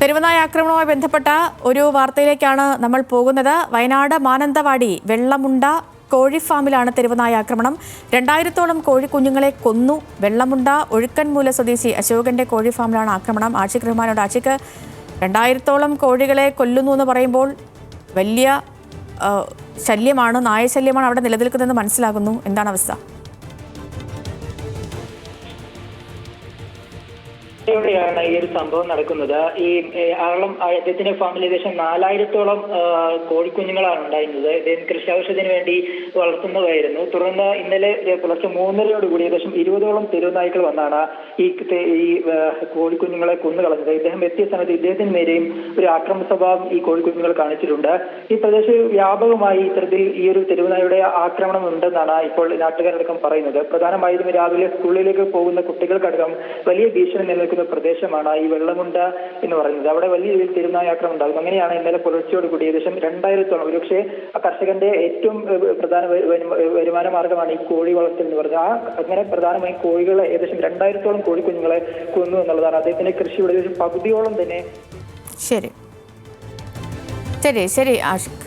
തെരുവുനായ ആക്രമണവുമായി ബന്ധപ്പെട്ട ഒരു വാർത്തയിലേക്കാണ് നമ്മൾ പോകുന്നത്. വയനാട് മാനന്തവാടി വെള്ളമുണ്ട കോഴി ഫാമിലാണ് തെരുവുനായ ആക്രമണം. 2000-ഓളം കോഴിക്കുഞ്ഞുങ്ങളെ കൊന്നു. വെള്ളമുണ്ട ഒഴുക്കൻമൂല സ്വദേശി അശോകന്റെ കോഴി ഫാമിലാണ് ആക്രമണം. ആഷിഖ് റഹ്മാനോട്. ആഷിഖ്, 2000-ഓളം കോഴികളെ കൊല്ലുന്നു എന്ന് പറയുമ്പോൾ വലിയ ശല്യമാണ്, നായശല്യമാണ് അവിടെ നിലനിൽക്കുന്നതെന്ന് മനസ്സിലാകുന്നു. എന്താണ് അവസ്ഥ? ാണ് ഈ ഒരു സംഭവം നടക്കുന്നത്. ഈ ആറളം അദ്ദേഹത്തിന്റെ ഫാമിൽ ഏകദേശം 4000-ഓളം കോഴിക്കുഞ്ഞുങ്ങളാണ് ഉണ്ടായിരുന്നത്. അദ്ദേഹം കൃഷി ആവശ്യത്തിന് വേണ്ടി വളർത്തുന്നതായിരുന്നു. തുടർന്ന് ഇന്നലെ പുലർച്ചെ 3:30 ഏകദേശം 20-ഓളം തെരുവുനായ്ക്കൾ വന്നാണ് ഈ കോഴിക്കുഞ്ഞുങ്ങളെ കൊന്നുകളഞ്ഞത്. ഇദ്ദേഹം എത്തിയ സമയത്ത് ഇദ്ദേഹത്തിന് നേരെയും ഒരു ആക്രമണ സ്വഭാവം ഈ കോഴിക്കുഞ്ഞുങ്ങൾ കാണിച്ചിട്ടുണ്ട്. ഈ പ്രദേശത്ത് വ്യാപകമായി ഇത്തരത്തിൽ ഈ ഒരു തെരുവുനായുടെ ആക്രമണം ഉണ്ടെന്നാണ് ഇപ്പോൾ നാട്ടുകാരടക്കം പറയുന്നത്. പ്രധാനമായും രാവിലെ സ്കൂളിലേക്ക് പോകുന്ന കുട്ടികൾക്കടക്കം വലിയ ഭീഷണി നിലനിൽക്കുന്ന പ്രദേശമാണ് ഈ വെള്ളമുണ്ട എന്ന് പറയുന്നത്. അവിടെ വലിയ രീതിയിൽ തെരുവുനായ ആക്രമണം ഉണ്ടാകും. അങ്ങനെയാണ് ഇന്നലെ പുലർച്ചയോടുകൂടി ഏകദേശം 2000-ഓളം, ഒരുപക്ഷെ ആ കർഷകന്റെ ഏറ്റവും പ്രധാന വരുമാന മാർഗമാണ് ഈ കോഴി വളർത്തൽ എന്ന് പറയുന്നത്. അങ്ങനെ പ്രധാനമായും കോഴികളെ ഏകദേശം 2000-ഓളം കോഴിക്കുഞ്ഞുങ്ങളെ കൊന്നു എന്നുള്ളതാണ്. അദ്ദേഹത്തിന്റെ കൃഷിയുടെ പകുതിയോളം തന്നെ. ശരി ശരി ശരി ആഷിഖ്.